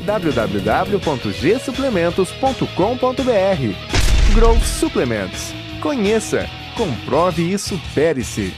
www.gsuplementos.com.br. Growth Suplements. Conheça, comprove e supere-se.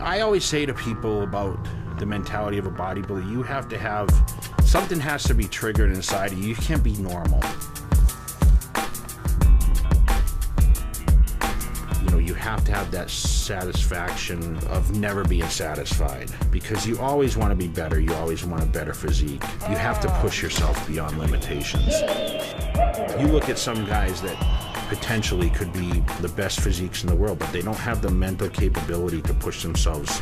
I always say to people about the mentality of a bodybuilder, you have to have, something has to be triggered inside of you. You can't be normal. You know, you have to have that satisfaction of never being satisfied, because you always want to be better. You always want a better physique. You have to push yourself beyond limitations. You look at some guys that potentially could be the best physiques in the world, but they don't have the mental capability to push themselves.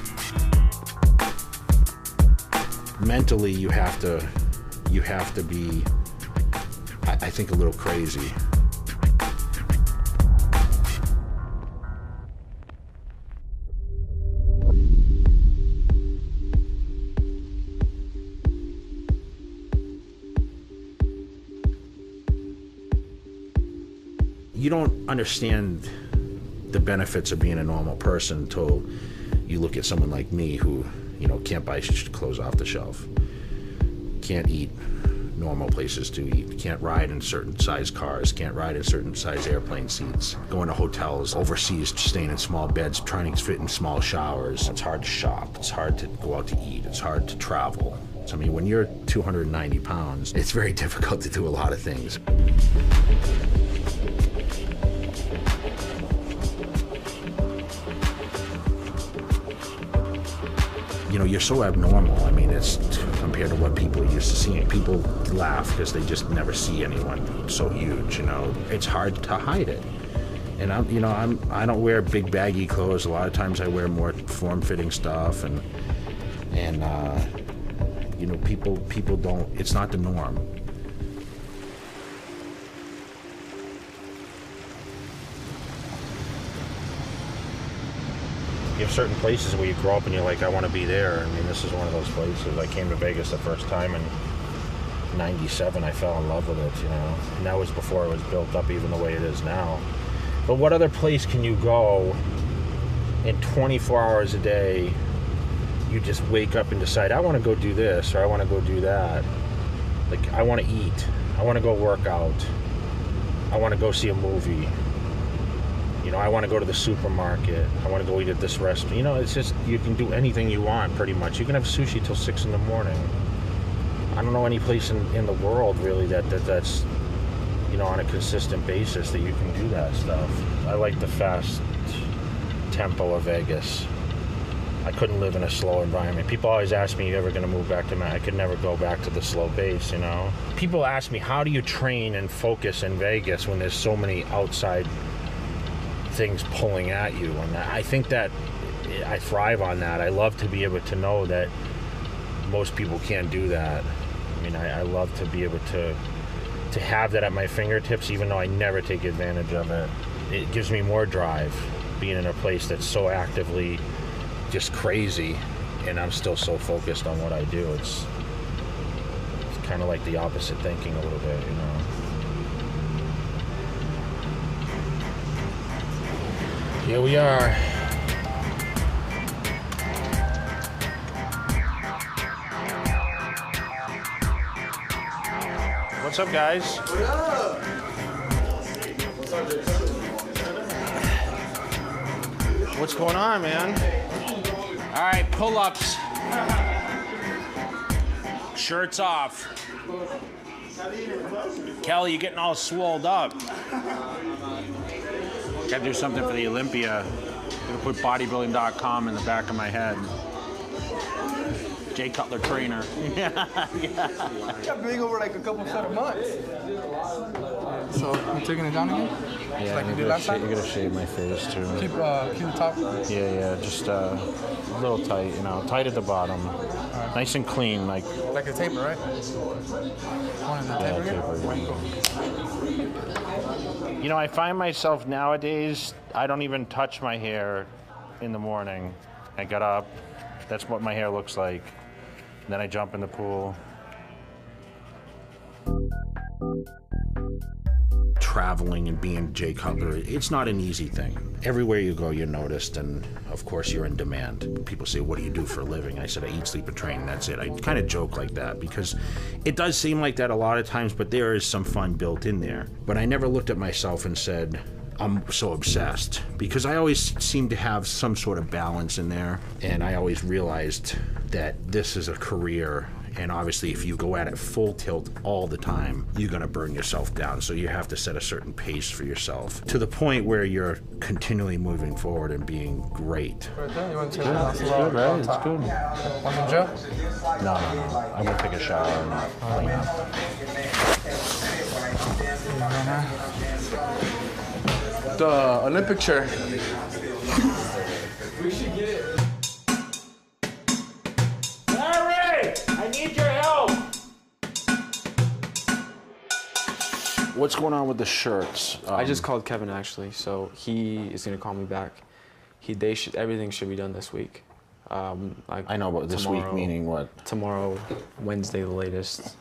Mentally, you have to be, I think, a little crazy. You don't understand the benefits of being a normal person until you look at someone like me who, you know, can't buy clothes off the shelf, can't eat normal places to eat, can't ride in certain size cars, can't ride in certain size airplane seats, going to hotels overseas, staying in small beds, trying to fit in small showers. It's hard to shop, it's hard to go out to eat, it's hard to travel. So, I mean, when you're 290 pounds, it's very difficult to do a lot of things. You know, you're so abnormal. I mean, it's compared to what people are used to seeing. People laugh because they just never see anyone so huge, you know. It's hard to hide it. And I don't wear big baggy clothes. A lot of times I wear more form-fitting stuff, and you know, people don't, it's not the norm. You have certain places where you grow up and you're like, I want to be there. I mean, this is one of those places. I came to Vegas the first time in '97. I fell in love with it, you know. And that was before it was built up even the way it is now. But what other place can you go in 24 hours a day? You just wake up and decide, I want to go do this, or I want to go do that. Like, I want to eat. I want to go work out. I want to go see a movie. You know, I want to go to the supermarket. I want to go eat at this restaurant. You know, it's just, you can do anything you want, pretty much. You can have sushi till 6 in the morning. I don't know any place in the world, really, that's, you know, on a consistent basis that you can do that stuff. I like the fast tempo of Vegas. I couldn't live in a slow environment. People always ask me, you ever going to move back to I could never go back to the slow pace, you know? People ask me, how do you train and focus in Vegas when there's so many outside things pulling at you? And I think that I thrive on that. I love to be able to know that most people can't do that. I mean, I love to be able to have that at my fingertips, even though I never take advantage of it. It gives me more drive, being in a place that's so actively just crazy, and I'm still so focused on what I do. It's kind of like the opposite thinking a little bit, you know. Here we are. What's up, guys? What up? What's going on, man? All right, pull-ups. Shirts off. Kelly, you're getting all swolled up. Gotta do something for the Olympia. I'm gonna put bodybuilding.com in the back of my head. J. Cutler trainer. Yeah. Got big over like a couple of months. So you taking it down again? Yeah, like you did last time? You're gonna shave my face too. Keep the top. Yeah, just a little tight, you know, tight at the bottom. Right. Nice and clean, like a taper, right? One in the taper. You know, I find myself nowadays, I don't even touch my hair in the morning. I get up, that's what my hair looks like. And then I jump in the pool. Traveling and being Jay Cutler, it's not an easy thing. Everywhere you go, you're noticed, and of course, you're in demand. People say, what do you do for a living? I said, I eat, sleep, and train, that's it. I kind of joke like that because it does seem like that a lot of times, but there is some fun built in there. But I never looked at myself and said, I'm so obsessed, because I always seem to have some sort of balance in there, and I always realized that this is a career. And obviously, if you go at it full tilt all the time, you're gonna burn yourself down. So you have to set a certain pace for yourself to the point where you're continually moving forward and being great. Right there, you want to take It's good, right? It's good. Want some gel? No. I'm gonna take a shower and clean up. The Olympic chair. We should get it. I need your help. What's going on with the shirts? I just called Kevin actually, so he is gonna call me back. Everything should be done this week. Like I know, but this week meaning what? Tomorrow, Wednesday, the latest.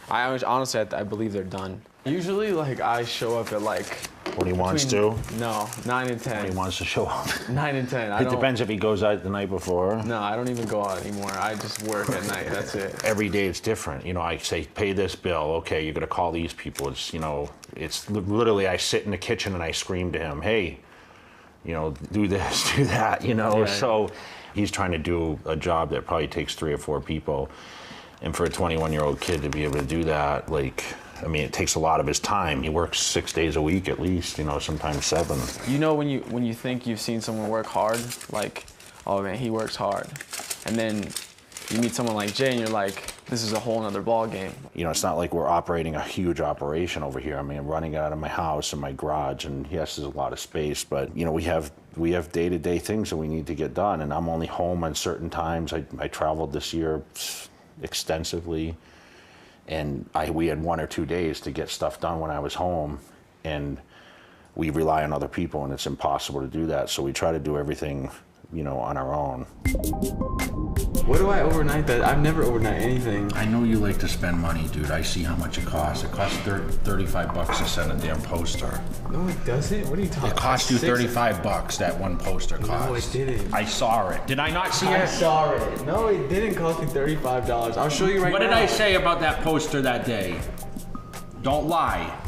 Honestly, I believe they're done. Usually, like I show up at like. When he wants to? No, 9 and 10. When he wants to show up. 9 and 10. It depends if he goes out the night before. No, I don't even go out anymore. I just work at night. That's it. Every day it's different. You know, I say, pay this bill. Okay, you're gonna call these people. It's, you know, it's literally I sit in the kitchen and I scream to him, hey, you know, do this, do that, you know. Yeah, so he's trying to do a job that probably takes 3 or 4 people. And for a 21-year-old kid to be able to do that, like, I mean, it takes a lot of his time. He works 6 days a week at least, you know, sometimes 7. You know, when you think you've seen someone work hard, like, oh man, he works hard. And then you meet someone like Jay and you're like, this is a whole nother ball game. You know, it's not like we're operating a huge operation over here. I mean, I'm running it out of my house and my garage, and yes, there's a lot of space, but you know, we have day-to-day things that we need to get done, and I'm only home on certain times. I traveled this year extensively. And we had 1 or 2 days to get stuff done when I was home, and we rely on other people, and it's impossible to do that. So we try to do everything, you know, on our own. What do I overnight that? I've never overnight anything. I know you like to spend money, dude. I see how much it costs. It costs $35 to send a damn poster. No, it doesn't. What are you talking about? It costs you $35, that one poster cost. No, it didn't. I saw it. Did I not see it? I saw it. No, it didn't cost me $35. I'll show you right now. What did I say about that poster that day? Don't lie.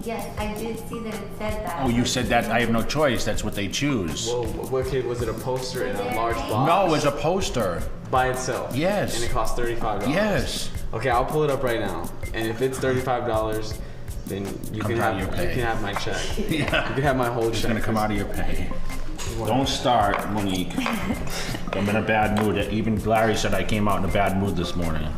Yes, I did see that it said that. Oh, you said that I have no choice. That's what they choose. Whoa, okay, was it a poster in a large box? No, it was a poster. By itself? Yes. And it cost $35? Yes. Okay, I'll pull it up right now. And if it's $35, then you can have my check. Yeah. You can have my whole check. It's gonna come out of your pay. Don't start, Monique. I'm in a bad mood. Even Larry said I came out in a bad mood this morning.